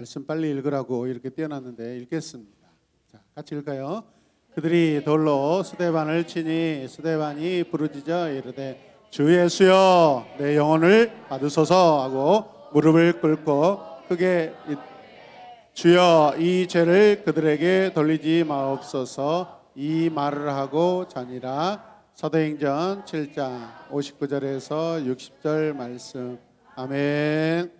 말씀 빨리 읽으라고 이렇게 띄어놨는데 읽겠습니다. 자, 같이 읽어요. 그들이 돌로 스데반을 치니 스데반이 부르짖어 이르되 주 예수여 내 영혼을 받으소서 하고 무릎을 꿇고 크게 주여 이 죄를 그들에게 돌리지 마옵소서 이 말을 하고 자니라. 사도행전 7장 59절에서 60절 말씀. 아멘.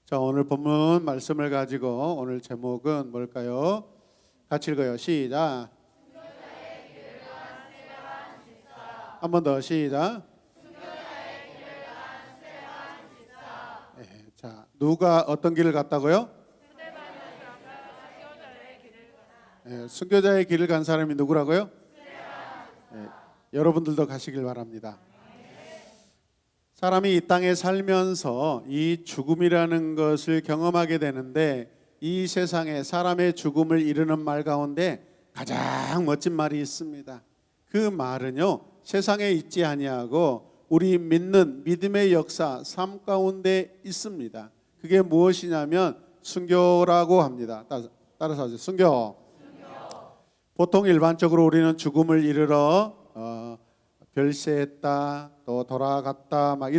자, 오늘 본문 말씀을 가지고 오늘 제목은 뭘까요? 같이 읽어요. 시작. 한 번 더 시작. 네, 자, 누가 어떤 길을 갔다고요? 네, 순교자의 길을 간 사람이 누구라고요? 네, 여러분들도 가시길 바랍니다. 사람이 이 땅에 살면서 이 죽음이라는 것을 경험하게 되는데 이 세상에 사람의 죽음을 이르는 말 가운데 가장 멋진 말이 있습니다. 그 말은요, 세상에 있지 아니하고 우리 믿는 믿음의 역사 삶 가운데 있습니다. 그게 무엇이냐면 순교라고 합니다. 따라서 하세요. 순교. 보통 일반적으로 우리는 죽음을 이르러 별세했다, 또 돌아갔다, 막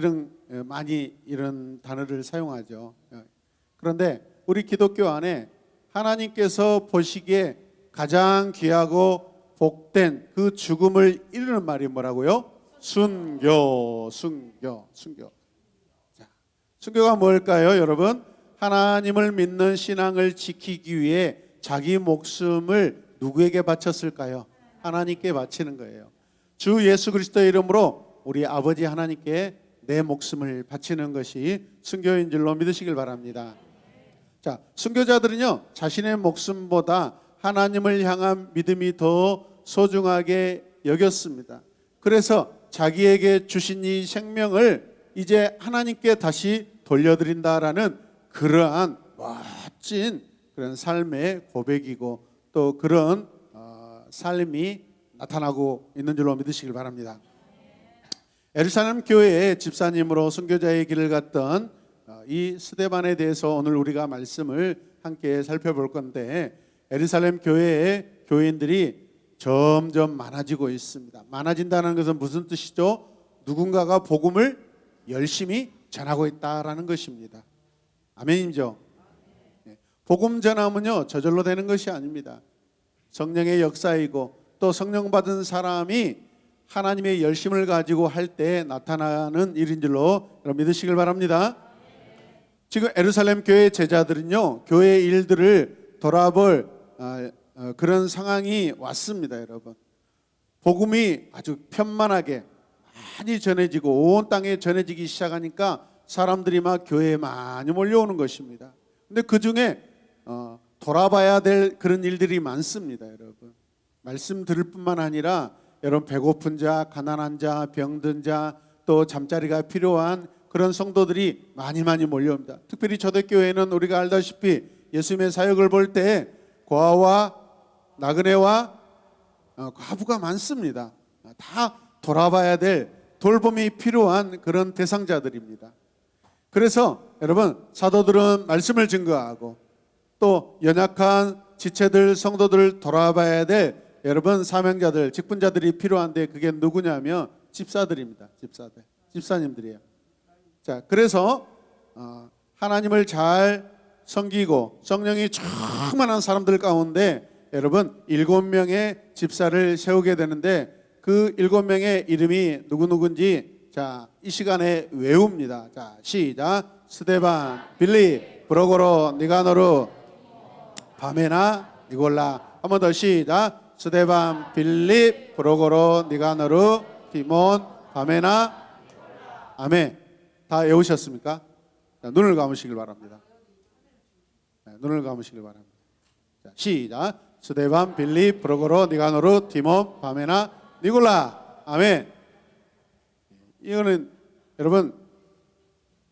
많이 이런 단어를 사용하죠. 그런데 우리 기독교 안에 하나님께서 보시기에 가장 귀하고 복된 그 죽음을 이루는 말이 뭐라고요? 순교. 자, 순교가 뭘까요, 여러분? 하나님을 믿는 신앙을 지키기 위해 자기 목숨을 누구에게 바쳤을까요? 하나님께 바치는 거예요. 주 예수 그리스도의 이름으로 우리 아버지 하나님께 내 목숨을 바치는 것이 순교인 줄로 믿으시길 바랍니다. 자, 순교자들은요, 자신의 목숨보다 하나님을 향한 믿음이 더 소중하게 여겼습니다. 그래서 자기에게 주신 이 생명을 이제 하나님께 다시 돌려드린다라는 그러한 멋진 그런 삶의 고백이고 또 그런 삶이 나타나고 있는 줄로 믿으시길 바랍니다. 예루살렘 교회의 집사님으로 순교자의 길을 갔던 이 스데반에 대해서 오늘 우리가 말씀을 함께 살펴볼 건데, 예루살렘 교회의 교인들이 점점 많아지고 있습니다. 많아진다는 것은 무슨 뜻이죠? 누군가가 복음을 열심히 전하고 있다라는 것입니다. 아멘이죠? 복음 전함은요, 저절로 되는 것이 아닙니다. 성령의 역사이고 또 성령 받은 사람이 하나님의 열심을 가지고 할 때 나타나는 일인 줄로 여러분 믿으시길 바랍니다. 지금 예루살렘 교회 제자들은요, 교회 일들을 돌아볼 그런 상황이 왔습니다. 여러분, 복음이 아주 편만하게 많이 전해지고 온 땅에 전해지기 시작하니까 사람들이 막 교회에 많이 몰려오는 것입니다. 근데 그 중에 돌아봐야 될 그런 일들이 많습니다. 여러분, 말씀 들을 뿐만 아니라 여러분, 배고픈 자, 가난한 자, 병든 자, 또 잠자리가 필요한 그런 성도들이 많이 몰려옵니다. 특별히 초대교회는 우리가 알다시피 예수님의 사역을 볼 때 고아와 나그네와 과부가 많습니다. 다 돌아봐야 될 돌봄이 필요한 그런 대상자들입니다. 그래서 여러분, 사도들은 말씀을 증거하고 또 연약한 지체들, 성도들을 돌아봐야 될 여러분 사명자들, 직분자들이 필요한데 그게 누구냐면 집사들입니다. 집사님들이에요. 자, 그래서 하나님을 잘 섬기고 성령이 충만한 사람들 가운데 여러분 7명의 집사를 세우게 되는데 그 7명의 이름이 누구인지 자, 이 시간에 외웁니다. 자, 시작. 스데반, 빌립, 브로고로, 니가노르, 바메나, 니골라. 한 번 더 시작. 스데반, 빌립, 브로고로, 니가노르, 디몬, 바메나. 아멘. 다 외우셨습니까? 자, 눈을 감으시길 바랍니다. 네, 눈을 감으시길 바랍니다. 자, 시작. 스데반, 빌립, 브로고로, 니가노르, 디몬, 바메나, 니골라. 아멘. 이거는 여러분,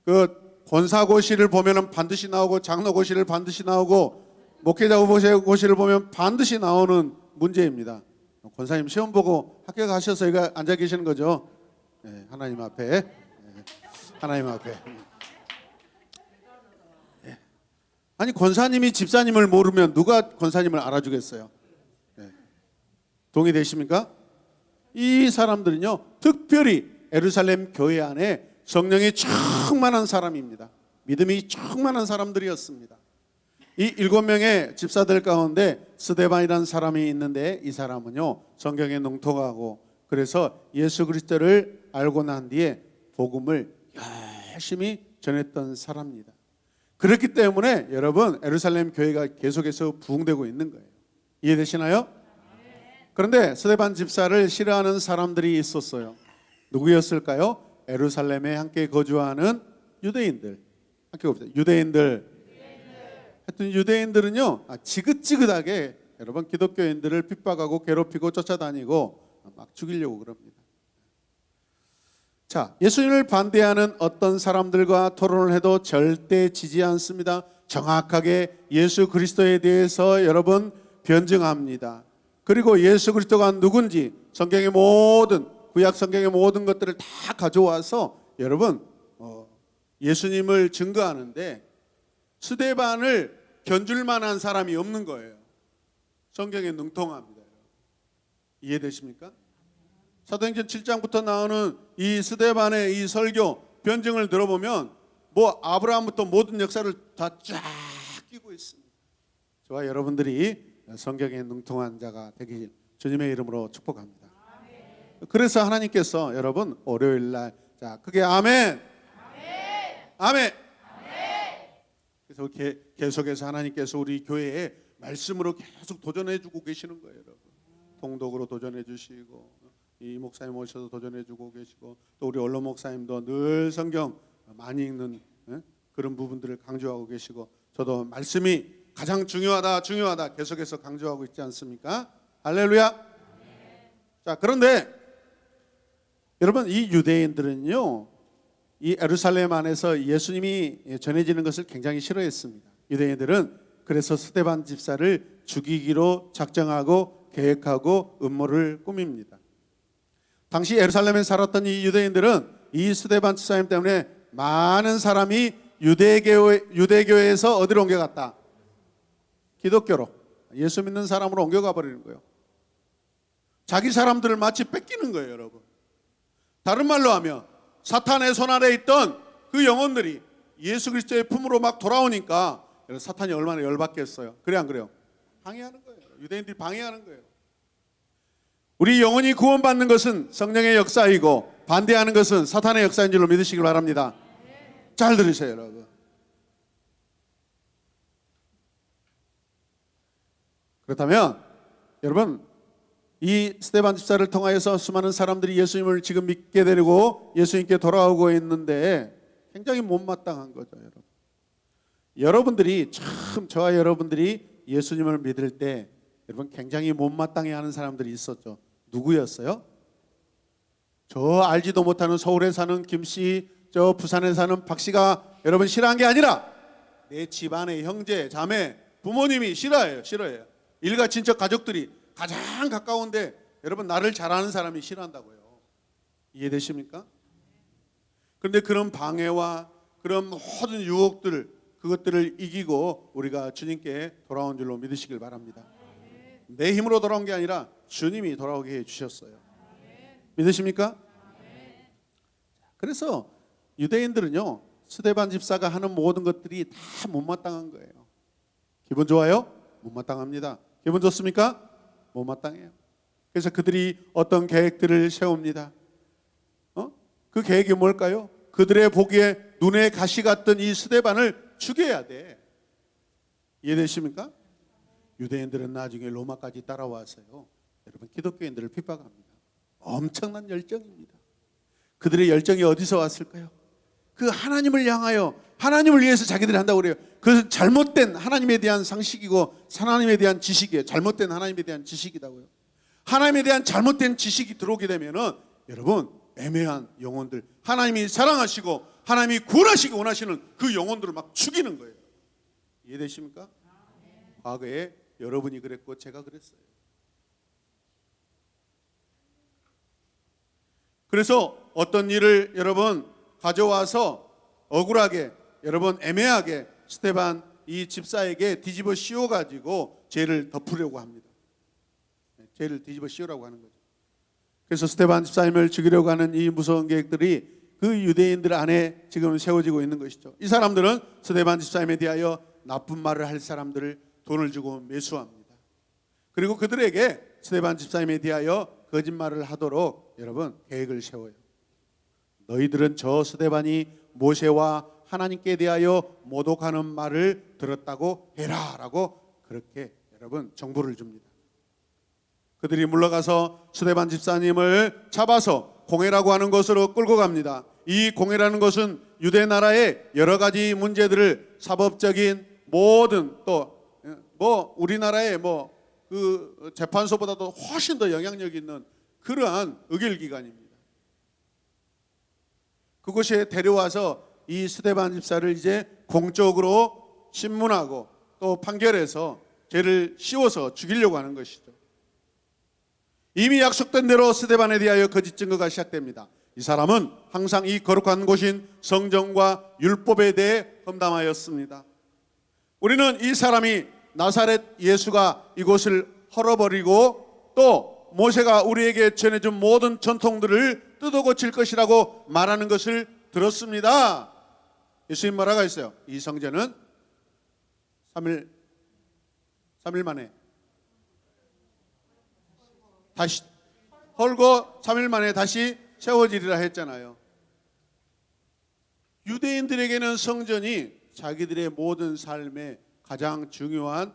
그 권사고시를 보면은 반드시 나오고 장로고시를 반드시 나오고 목회자고시를 보면 반드시 나오는 문제입니다. 권사님 시험 보고 합격하셔서 여기 앉아 계시는 거죠. 네, 하나님 앞에. 하나님 앞에. 아니 권사님이 집사님을 모르면 누가 권사님을 알아주겠어요? 네. 동의되십니까? 이 사람들은요 특별히 예루살렘 교회 안에 성령이 충만한 사람입니다. 믿음이 충만한 사람들이었습니다. 이 7명의 집사들 가운데 스데반이라는 사람이 있는데 이 사람은요 성경에 능통하고 그래서 예수 그리스도를 알고 난 뒤에 복음을 열심히 전했던 사람입니다. 그렇기 때문에 여러분 예루살렘 교회가 계속해서 부흥되고 있는 거예요. 이해되시나요? 그런데 스데반 집사를 싫어하는 사람들이 있었어요. 누구였을까요? 예루살렘에 함께 거주하는 유대인들. 함께 봅시다. 유대인들. 하여튼 유대인들은요 지긋지긋하게 여러분 기독교인들을 핍박하고 괴롭히고 쫓아다니고 막 죽이려고 그럽니다. 자, 예수님을 반대하는 어떤 사람들과 토론을 해도 절대 지지 않습니다. 정확하게 예수 그리스도에 대해서 여러분 변증합니다. 그리고 예수 그리스도가 누군지 성경의 모든 구약 성경의 모든 것들을 다 가져와서 여러분 예수님을 증거하는데 스데반을 견줄 만한 사람이 없는 거예요. 성경에 능통합니다. 이해되십니까? 사도행전 7장부터 나오는 이 스데반의 이 설교 변증을 들어보면 뭐 아브라함부터 모든 역사를 다 쫙 끼고 있습니다. 저와 여러분들이 성경에 능통한 자가 되길 주님의 이름으로 축복합니다. 그래서 하나님께서 여러분 월요일 날 자 크게 아멘. 아멘. 그래서 계속해서 하나님께서 우리 교회에 말씀으로 계속 도전해주고 계시는 거예요. 여러분 통독으로 도전해주시고 이 목사님 오셔서 도전해주고 계시고 또 우리 언론 목사님도 늘 성경 많이 읽는 그런 부분들을 강조하고 계시고 저도 말씀이 가장 중요하다 계속해서 강조하고 있지 않습니까? 할렐루야. 자 그런데 여러분 이 유대인들은요 이 예루살렘 안에서 예수님이 전해지는 것을 굉장히 싫어했습니다. 유대인들은 그래서 스데반 집사를 죽이기로 작정하고 계획하고 음모를 꾸밉니다. 당시 예루살렘에 살았던 이 유대인들은 이 스데반 집사님 때문에 많은 사람이 유대교회에서 어디로 옮겨갔다? 기독교로 예수 믿는 사람으로 옮겨가 버리는 거예요. 자기 사람들을 마치 뺏기는 거예요. 여러분 다른 말로 하면 사탄의 손 아래 있던 그 영혼들이 예수 그리스도의 품으로 막 돌아오니까 사탄이 얼마나 열받겠어요. 그래 안 그래요? 방해하는 거예요. 유대인들이 방해하는 거예요. 우리 영혼이 구원받는 것은 성령의 역사이고 반대하는 것은 사탄의 역사인 줄로 믿으시길 바랍니다. 잘 들으세요 여러분. 그렇다면 여러분 이 스데반 집사를 통하여서 수많은 사람들이 예수님을 지금 믿게 되고 예수님께 돌아오고 있는데 굉장히 못마땅한 거죠. 여러분들이 참 저와 여러분들이 예수님을 믿을 때 여러분 굉장히 못마땅해 하는 사람들이 있었죠. 누구였어요? 저 알지도 못하는 서울에 사는 김씨, 저 부산에 사는 박씨가 여러분 싫어한 게 아니라 내 집안의 형제, 자매, 부모님이 싫어해요. 일가 친척 가족들이 가장 가까운데 여러분 나를 잘 아는 사람이 싫어한다고요. 이해되십니까? 그런데 그런 방해와 그런 모든 유혹들 그것들을 이기고 우리가 주님께 돌아온 줄로 믿으시길 바랍니다. 내 힘으로 돌아온 게 아니라 주님이 돌아오게 해주셨어요. 믿으십니까? 그래서 유대인들은요 스데반 집사가 하는 모든 것들이 다 못마땅한 거예요. 기분 좋아요? 못마땅합니다. 기분 좋습니까? 못마땅해요. 그래서 그들이 어떤 계획들을 세웁니다. 그 계획이 뭘까요? 그들의 보기에 눈에 가시 같던 이 스데반을 죽여야 돼. 이해되십니까? 유대인들은 나중에 로마까지 따라와서요 여러분 기독교인들을 핍박합니다. 엄청난 열정입니다. 그들의 열정이 어디서 왔을까요? 그 하나님을 향하여 하나님을 위해서 자기들이 한다고 그래요. 그것은 잘못된 하나님에 대한 상식이고 하나님에 대한 지식이에요. 잘못된 하나님에 대한 지식이라고요. 하나님에 대한 잘못된 지식이 들어오게 되면은 여러분 애매한 영혼들 하나님이 사랑하시고 하나님이 구원하시기 원하시는 그 영혼들을 막 죽이는 거예요. 이해되십니까? 과거에 여러분이 그랬고 제가 그랬어요. 그래서 어떤 일을 여러분 가져와서 억울하게 여러분 애매하게 스데반 이 집사에게 뒤집어 씌워 가지고 죄를 덮으려고 합니다. 죄를 뒤집어 씌우라고 하는 거죠. 그래서 스데반 집사님을 죽이려고 하는 이 무서운 계획들이 그 유대인들 안에 지금 세워지고 있는 것이죠. 이 사람들은 스데반 집사님에 대하여 나쁜 말을 할 사람들을 돈을 주고 매수합니다. 그리고 그들에게 스데반 집사님에 대하여 거짓말을 하도록 여러분 계획을 세워요. 너희들은 저 스데반이 모세와 하나님께 대하여 모독하는 말을 들었다고 해라 라고 그렇게 여러분 정보를 줍니다. 그들이 물러가서 스데반 집사님을 잡아서 공회라고 하는 곳으로 끌고 갑니다. 이 공회라는 것은 유대 나라의 여러 가지 문제들을 사법적인 모든 또 뭐 우리나라의 뭐 그 재판소보다도 훨씬 더 영향력 있는 그러한 의결기관입니다. 그곳에 데려와서 이 스데반 집사를 이제 공적으로 신문하고 또 판결해서 죄를 씌워서 죽이려고 하는 것이죠. 이미 약속된 대로 스데반에 대하여 거짓 증거가 시작됩니다. 이 사람은 항상 이 거룩한 곳인 성정과 율법에 대해 험담하였습니다. 우리는 이 사람이 나사렛 예수가 이곳을 헐어버리고 또 모세가 우리에게 전해준 모든 전통들을 뜯어고칠 것이라고 말하는 것을 들었습니다. 예수님 뭐라고 했어요? 이 성전은 3일 만에 다시 헐고 3일 만에 다시 세워지리라 했잖아요. 유대인들에게는 성전이 자기들의 모든 삶의 가장 중요한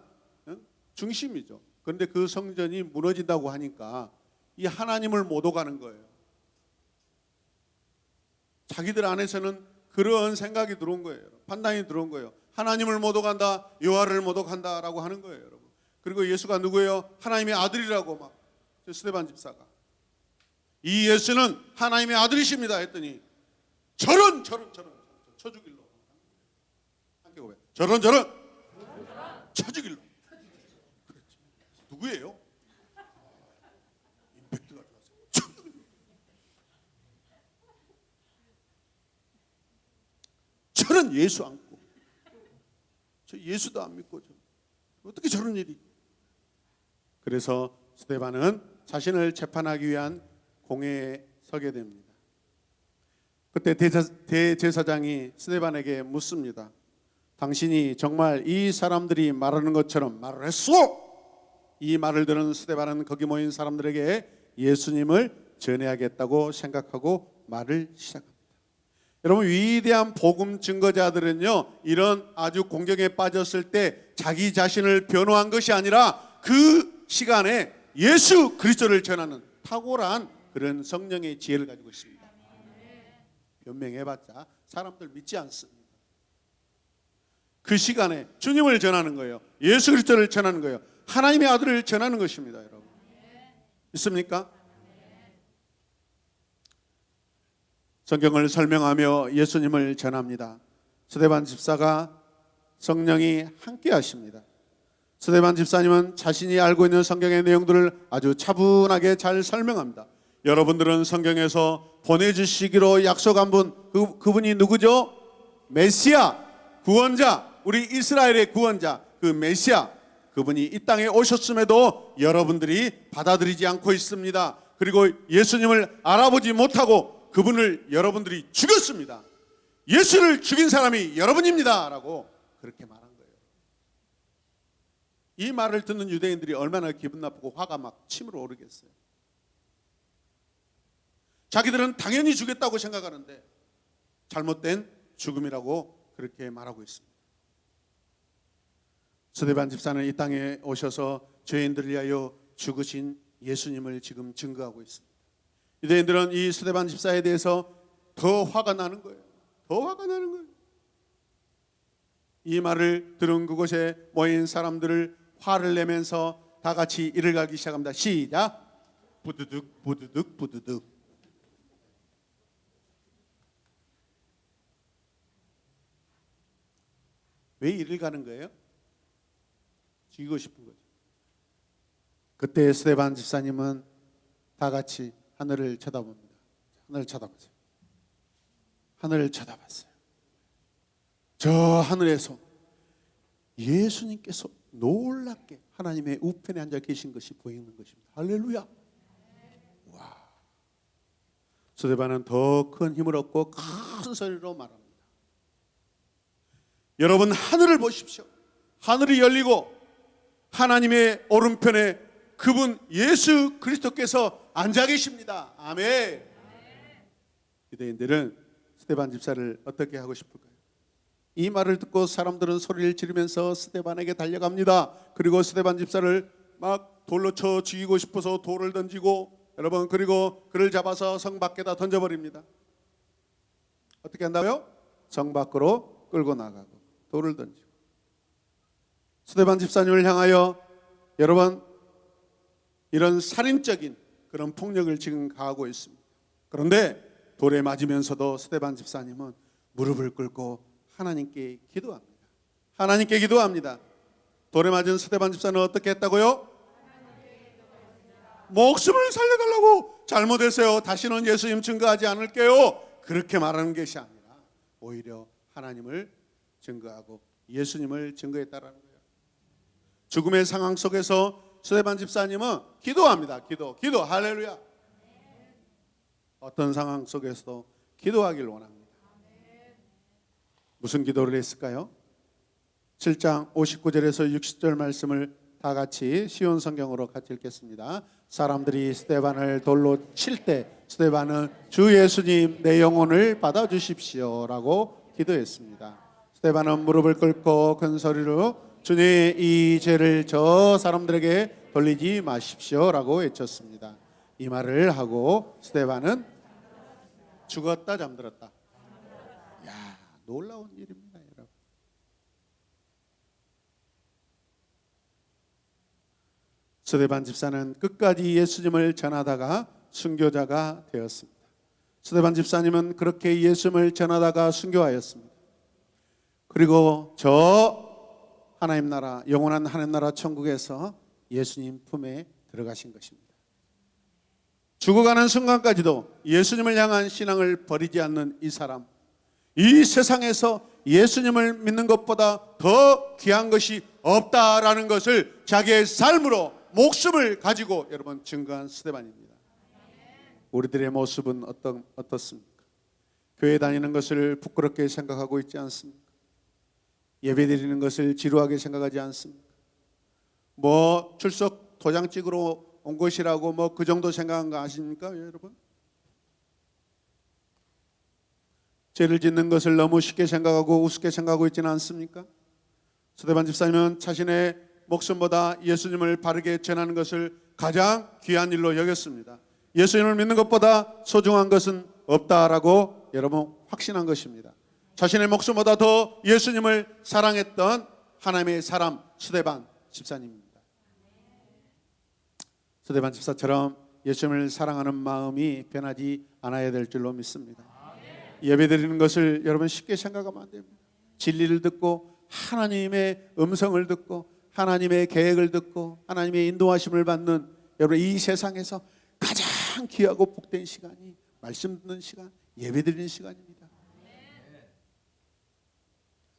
중심이죠. 그런데 그 성전이 무너진다고 하니까 이 하나님을 모독하는 거예요. 자기들 안에서는 그런 생각이 들어온 거예요. 판단이 들어온 거예요. 하나님을 모독한다, 여호와를 모독한다라고 하는 거예요, 여러분. 그리고 예수가 누구예요? 하나님의 아들이라고 막 스데반 집사가 이 예수는 하나님의 아들이십니다 했더니 저런 쳐 죽일로 함께 고백. 저런 쳐 죽일로. 누구예요? 임팩트가 좋았어요. 저는 예수 안고 저 예수도 안 믿고 어떻게 저런 일이. 그래서 스데반은 자신을 재판하기 위한 공회에 서게 됩니다. 그때 대제사장이 스데반에게 묻습니다. 당신이 정말 이 사람들이 말하는 것처럼 말을 했소? 이 말을 들은 스데반은 거기 모인 사람들에게 예수님을 전해야겠다고 생각하고 말을 시작합니다. 여러분 위대한 복음 증거자들은요 이런 아주 공경에 빠졌을 때 자기 자신을 변호한 것이 아니라 그 시간에 예수 그리스도를 전하는 탁월한 그런 성령의 지혜를 가지고 있습니다. 변명해봤자 사람들 믿지 않습니다. 그 시간에 주님을 전하는 거예요. 예수 그리스도를 전하는 거예요. 하나님의 아들을 전하는 것입니다. 여러분 믿습니까? 성경을 설명하며 예수님을 전합니다. 스데반 집사가 성령이 함께 하십니다. 스데반 집사님은 자신이 알고 있는 성경의 내용들을 아주 차분하게 잘 설명합니다. 여러분들은 성경에서 보내주시기로 약속한 분, 그분이 누구죠? 메시아, 구원자, 우리 이스라엘의 구원자, 그 메시아, 그분이 이 땅에 오셨음에도 여러분들이 받아들이지 않고 있습니다. 그리고 예수님을 알아보지 못하고 그분을 여러분들이 죽였습니다. 예수를 죽인 사람이 여러분입니다 라고 그렇게 말한 거예요. 이 말을 듣는 유대인들이 얼마나 기분 나쁘고 화가 막 치밀어 오르겠어요. 자기들은 당연히 죽였다고 생각하는데 잘못된 죽음이라고 그렇게 말하고 있습니다. 스데반 집사는 이 땅에 오셔서 죄인들을 위하여 죽으신 예수님을 지금 증거하고 있습니다. 유대인들은 이 스데반 집사에 대해서 더 화가 나는 거예요. 더 화가 나는 거예요. 이 말을 들은 그곳에 모인 사람들을 화를 내면서 다 같이 일을 가기 시작합니다. 시작. 부두둑 부두둑 부두둑. 왜 일을 가는 거예요? 죽이고 싶은 거죠. 그때 스데반 집사님은 다 같이 하늘을 쳐다봅니다. 하늘을 쳐다보세요. 하늘을 쳐다봤어요. 저 하늘에서 예수님께서 놀랍게 하나님의 우편에 앉아 계신 것이 보이는 것입니다. 할렐루야. 와. 스데반은 더 큰 힘을 얻고 큰 소리로 말합니다. 여러분, 하늘을 보십시오. 하늘이 열리고 하나님의 오른편에 그분 예수 그리스도께서 앉아 계십니다. 아멘. 유대인들은 스데반 집사를 어떻게 하고 싶을까요? 이 말을 듣고 사람들은 소리를 지르면서 스데반에게 달려갑니다. 그리고 스데반 집사를 막 돌로 쳐 죽이고 싶어서 돌을 던지고, 여러분, 그리고 그를 잡아서 성 밖에다 던져버립니다. 어떻게 한다고요? 성 밖으로 끌고 나가고 돌을 던지고. 스데반 집사님을 향하여 여러분 이런 살인적인 그런 폭력을 지금 가하고 있습니다. 그런데 돌에 맞으면서도 스데반 집사님은 무릎을 꿇고 하나님께 기도합니다. 하나님께 기도합니다. 돌에 맞은 스데반 집사는 어떻게 했다고요? 목숨을 살려달라고. 잘못했어요. 다시는 예수님 증거하지 않을게요. 그렇게 말하는 것이 아니라 오히려 하나님을 증거하고 예수님을 증거했다라는 거예요. 죽음의 상황 속에서 스데반 집사님은 기도합니다. 기도. 할렐루야. 어떤 상황 속에서도 기도하길 원합니다. 무슨 기도를 했을까요? 7장 59절에서 60절 말씀을 다 같이 쉬운 성경으로 같이 읽겠습니다. 사람들이 스데반을 돌로 칠 때 스데반은 주 예수님 내 영혼을 받아주십시오 라고 기도했습니다. 스데반은 무릎을 꿇고 큰 소리로 주님 이 죄를 저 사람들에게 돌리지 마십시오 라고 외쳤습니다. 이 말을 하고 스데반은 죽었다 잠들었다. 야, 놀라운 일입니다, 여러분. 스데반 집사는 끝까지 예수님을 전하다가 순교자가 되었습니다. 스데반 집사님은 그렇게 예수님을 전하다가 순교하였습니다. 그리고 저 하나님 나라, 영원한 하나님 나라 천국에서 예수님 품에 들어가신 것입니다. 죽어가는 순간까지도 예수님을 향한 신앙을 버리지 않는 이 사람, 이 세상에서 예수님을 믿는 것보다 더 귀한 것이 없다라는 것을 자기의 삶으로 목숨을 가지고 여러분 증거한 스데반입니다. 우리들의 모습은 어떻습니까? 교회 다니는 것을 부끄럽게 생각하고 있지 않습니까? 예배 드리는 것을 지루하게 생각하지 않습니까? 뭐 출석 도장 찍으러 온 것이라고 뭐 그 정도 생각한 거 아십니까, 여러분? 죄를 짓는 것을 너무 쉽게 생각하고 우습게 생각하고 있지는 않습니까? 스데반 집사님은 자신의 목숨보다 예수님을 바르게 전하는 것을 가장 귀한 일로 여겼습니다. 예수님을 믿는 것보다 소중한 것은 없다라고 여러분 확신한 것입니다. 자신의 목숨보다 더 예수님을 사랑했던 하나님의 사람 스데반 집사님입니다. 스데반 집사처럼 예수님을 사랑하는 마음이 변하지 않아야 될 줄로 믿습니다. 예배드리는 것을 여러분 쉽게 생각하면 안 됩니다. 진리를 듣고 하나님의 음성을 듣고 하나님의 계획을 듣고 하나님의 인도하심을 받는 여러분 이 세상에서 가장 귀하고 복된 시간이 말씀 듣는 시간, 예배드리는 시간입니다.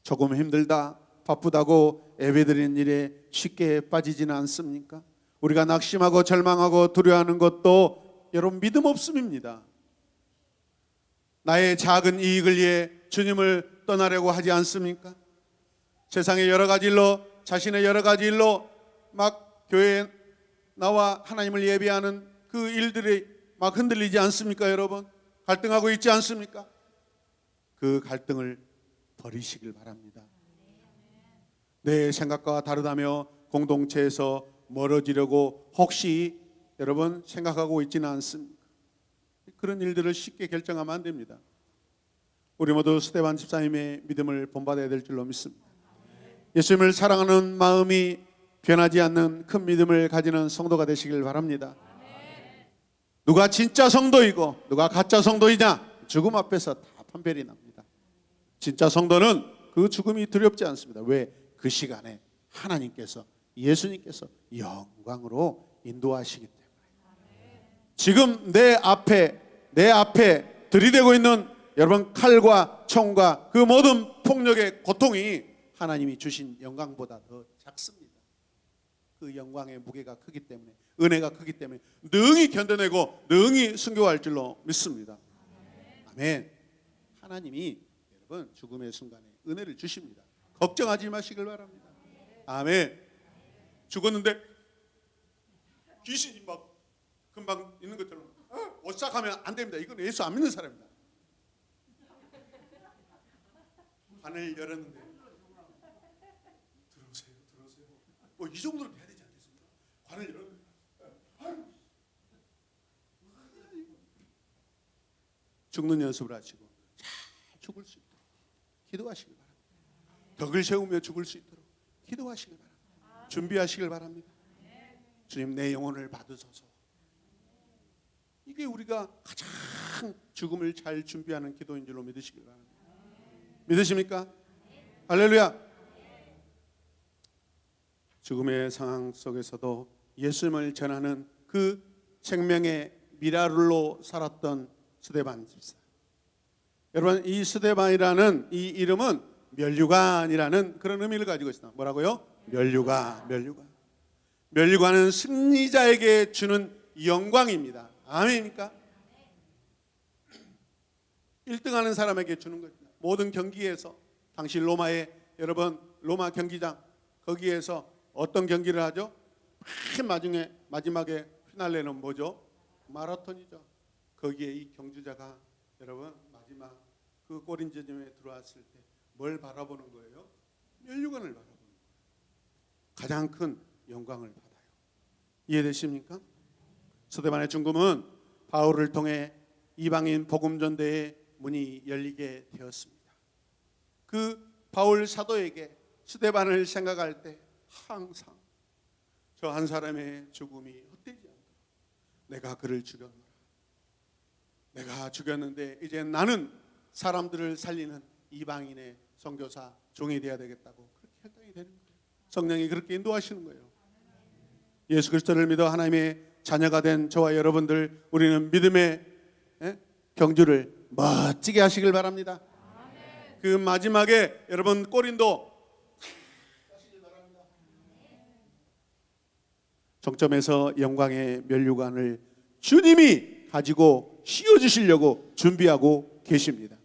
조금 힘들다, 바쁘다고 예배드리는 일에 쉽게 빠지지는 않습니까? 우리가 낙심하고 절망하고 두려워하는 것도 여러분 믿음 없음입니다. 나의 작은 이익을 위해 주님을 떠나려고 하지 않습니까? 세상의 여러 가지 일로, 자신의 여러 가지 일로 막 교회에 나와 하나님을 예배하는 그 일들이 막 흔들리지 않습니까, 여러분? 갈등하고 있지 않습니까? 그 갈등을 버리시길 바랍니다. 내 생각과 다르다며 공동체에서 멀어지려고 혹시 여러분 생각하고 있지는 않습니까? 그런 일들을 쉽게 결정하면 안 됩니다. 우리 모두 스데반 집사님의 믿음을 본받아야 될 줄로 믿습니다. 예수님을 사랑하는 마음이 변하지 않는 큰 믿음을 가지는 성도가 되시길 바랍니다. 누가 진짜 성도이고 누가 가짜 성도이냐, 죽음 앞에서 다 판별이 납니다. 진짜 성도는 그 죽음이 두렵지 않습니다. 왜? 그 시간에 하나님께서, 예수님께서 영광으로 인도하시기 때문에. 지금 내 앞에 들이대고 있는 여러분 칼과 총과 그 모든 폭력의 고통이 하나님이 주신 영광보다 더 작습니다. 그 영광의 무게가 크기 때문에, 은혜가 크기 때문에 능히 견뎌내고 능히 순교할 줄로 믿습니다. 아멘. 하나님이 여러분 죽음의 순간에 은혜를 주십니다. 걱정하지 마시길 바랍니다. 아멘. 죽었는데 귀신이 막 금방 있는 것처럼 오싹하면 안 됩니다. 이건 예수 안 믿는 사람입니다. 관을 열었는데 들어오세요. 뭐 이 정도로 해야 되지 않겠습니까? 관을 열었는데 죽는 연습을 하시고 잘 죽을 수 있도록 기도하시길 바랍니다. 덕을 세우며 죽을 수 있도록 기도하시길 바랍니다. 준비하시길 바랍니다. 주님, 내 영혼을 받으소서. 이게 우리가 가장 죽음을 잘 준비하는 기도인 줄로 믿으시길 바랍니다. 믿으십니까? 할렐루야. 죽음의 상황 속에서도 예수님을 전하는 그 생명의 미라클로 살았던 스데반 집사. 여러분, 이 스데반이라는 이 이름은 면류관이라는 그런 의미를 가지고 있습니다. 뭐라고요? 면류관은 승리자에게 주는 영광입니다. 아멘입니까? 1등하는 사람에게 주는 것입니다. 모든 경기에서 당시 로마의 여러분 로마 경기장 거기에서 어떤 경기를 하죠? 맨 마지막에 피날레는 뭐죠? 마라톤이죠. 거기에 이 경주자가 여러분 마지막 그 골인지점에 들어왔을 때 뭘 바라보는 거예요? 면류관을 바라보는 거예요. 가장 큰 영광을 받아요. 이해되십니까? 스데반의 죽음은 바울을 통해 이방인 복음전대의 문이 열리게 되었습니다. 그 바울 사도에게 스데반을 생각할 때 항상 저 한 사람의 죽음이 헛되지 않도록 내가 그를 죽였노라. 내가 죽였는데 이제 나는 사람들을 살리는 이방인의 선교사 종이 되어야 되겠다고 그렇게 결단이 되는 거예요. 성령이 그렇게 인도하시는 거예요. 예수 그리스도를 믿어 하나님의 자녀가 된 저와 여러분들, 우리는 믿음의 경주를 멋지게 하시길 바랍니다. 그 마지막에 여러분 꼬린도 정점에서 영광의 면류관을 주님이 가지고 씌워주시려고 준비하고 계십니다.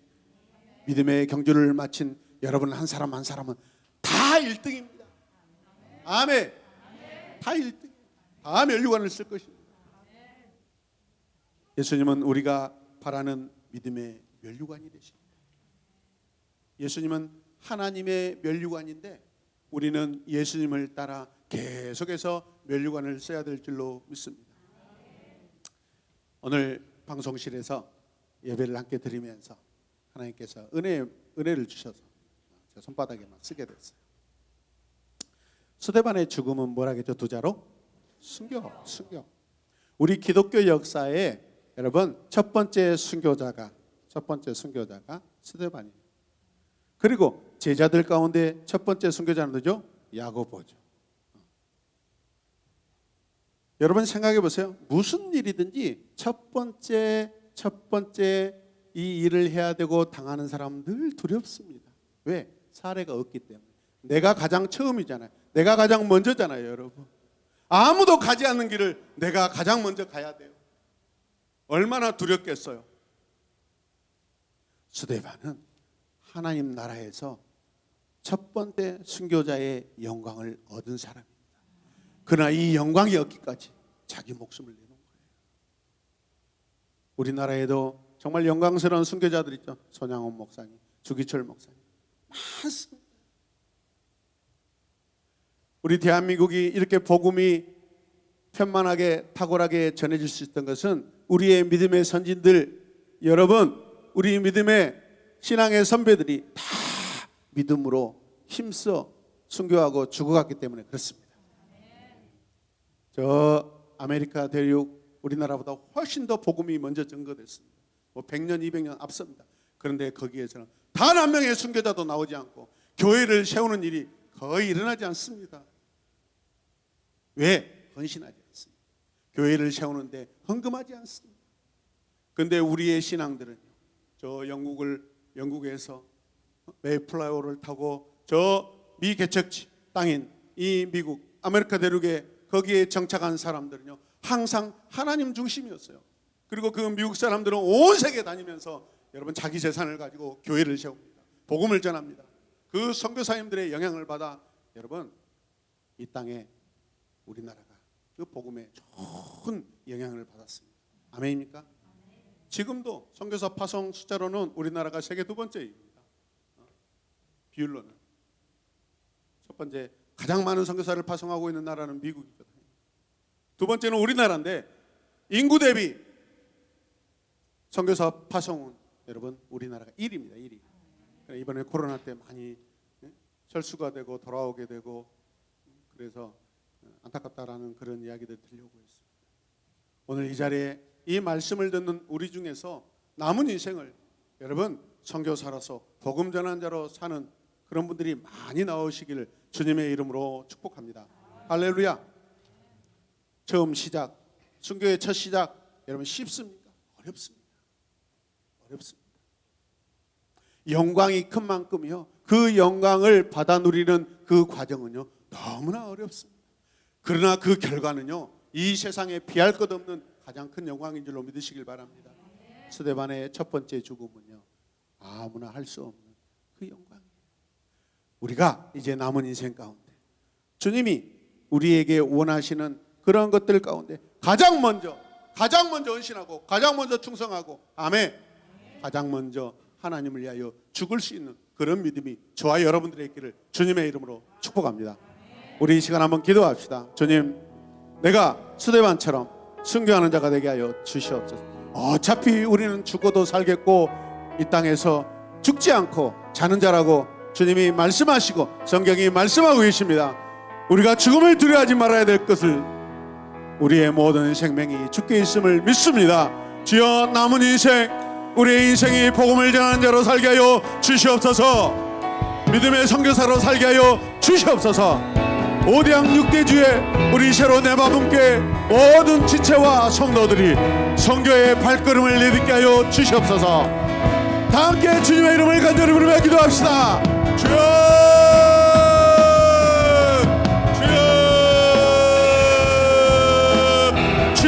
믿음의 경주를 마친 여러분 한 사람 한 사람은 다 1등입니다. 아멘. 다 1등. 다 면류관을 쓸 것입니다. 예수님은 우리가 바라는 믿음의 면류관이 되십니다. 예수님은 하나님의 면류관인데 우리는 예수님을 따라 계속해서 면류관을 써야 될 줄로 믿습니다. 오늘 방송실에서 예배를 함께 드리면서 하나님께서 은혜를 주셔서 제 손바닥에 막 쓰게 됐어요. 스데반의 죽음은 뭐라겠죠? 두 자로 순교. 우리 기독교 역사에 여러분 첫 번째 순교자가 스데반이에요. 그리고 제자들 가운데 첫 번째 순교자는 누구죠? 야고보죠. 여러분 생각해 보세요. 무슨 일이든지 첫 번째 이 일을 해야 되고 당하는 사람은 늘 두렵습니다. 왜? 사례가 없기 때문에. 내가 가장 처음이잖아요. 내가 가장 먼저잖아요, 여러분. 아무도 가지 않는 길을 내가 가장 먼저 가야 돼요. 얼마나 두렵겠어요. 스데반은 하나님 나라에서 첫 번째 순교자의 영광을 얻은 사람입니다. 그러나 이 영광이 얻기까지 자기 목숨을 내놓은 거예요. 우리나라에도 정말 영광스러운 순교자들 있죠. 손양원 목사님, 주기철 목사님 많습니다. 우리 대한민국이 이렇게 복음이 편만하게 탁월하게 전해질 수 있었던 것은 우리의 믿음의 선진들 여러분, 우리 믿음의 신앙의 선배들이 다 믿음으로 힘써 순교하고 죽어갔기 때문에 그렇습니다. 저 아메리카 대륙 우리나라보다 훨씬 더 복음이 먼저 증거됐습니다. 뭐 100년, 200년 앞섭니다. 그런데 거기에서는 단 한 명의 순교자도 나오지 않고 교회를 세우는 일이 거의 일어나지 않습니다. 왜? 헌신하지 않습니다. 교회를 세우는데 헌금하지 않습니다. 그런데 우리의 신앙들은요, 저 영국에서 메이플라워를 타고 저 비개척지 땅인 이 미국 아메리카 대륙에 거기에 정착한 사람들은요 항상 하나님 중심이었어요. 그리고 그 미국 사람들은 온 세계 다니면서 여러분 자기 재산을 가지고 교회를 세웁니다. 복음을 전합니다. 그 선교사님들의 영향을 받아 여러분 이 땅에 우리나라가 그 복음에 좋은 영향을 받았습니다. 아멘입니까? 지금도 선교사 파송 숫자로는 우리나라가 세계 두 번째입니다. 비율로는 첫 번째 가장 많은 선교사를 파송하고 있는 나라는 미국이거든요. 두 번째는 우리나라인데 인구 대비 선교사 파송은 여러분 우리나라가 1위입니다. 1위. 이번에 코로나 때 많이 철수가 되고 돌아오게 되고 그래서 안타깝다라는 그런 이야기들 들려오고 있습니다. 오늘 이 자리에 이 말씀을 듣는 우리 중에서 남은 인생을 여러분 선교사로서 복음 전환자로 사는 그런 분들이 많이 나오시기를 주님의 이름으로 축복합니다. 할렐루야. 처음 시작, 순교의 첫 시작 여러분 쉽습니까? 어렵습니다. 어렵습니다. 영광이 큰 만큼요 그 영광을 받아 누리는 그 과정은요 너무나 어렵습니다. 그러나 그 결과는요 이 세상에 비할 것 없는 가장 큰 영광인 줄로 믿으시길 바랍니다. 스데반의 첫 번째 죽음은요 아무나 할 수 없는 그 영광이에요. 우리가 이제 남은 인생 가운데 주님이 우리에게 원하시는 그런 것들 가운데 가장 먼저 헌신하고 가장 먼저 충성하고 아멘 가장 먼저 하나님을 위하여 죽을 수 있는 그런 믿음이 저와 여러분들의 있기를 주님의 이름으로 축복합니다. 우리 이 시간 한번 기도합시다. 주님, 내가 스데반처럼 순교하는 자가 되게 하여 주시옵소서. 어차피 우리는 죽어도 살겠고 이 땅에서 죽지 않고 자는 자라고 주님이 말씀하시고 성경이 말씀하고 계십니다. 우리가 죽음을 두려워하지 말아야 될 것을 우리의 모든 생명이 주께 있음을 믿습니다. 주여 남은 인생 우리의 인생이 복음을 전하는 자로 살게 하여 주시옵소서. 믿음의 선교사로 살게 하여 주시옵소서. 5대양 6대주에 우리 새로 내마음께 모든 지체와 성도들이 선교의 발걸음을 내딛게 하여 주시옵소서. 다 함께 주님의 이름을 간절히 부르며 기도합시다. 주여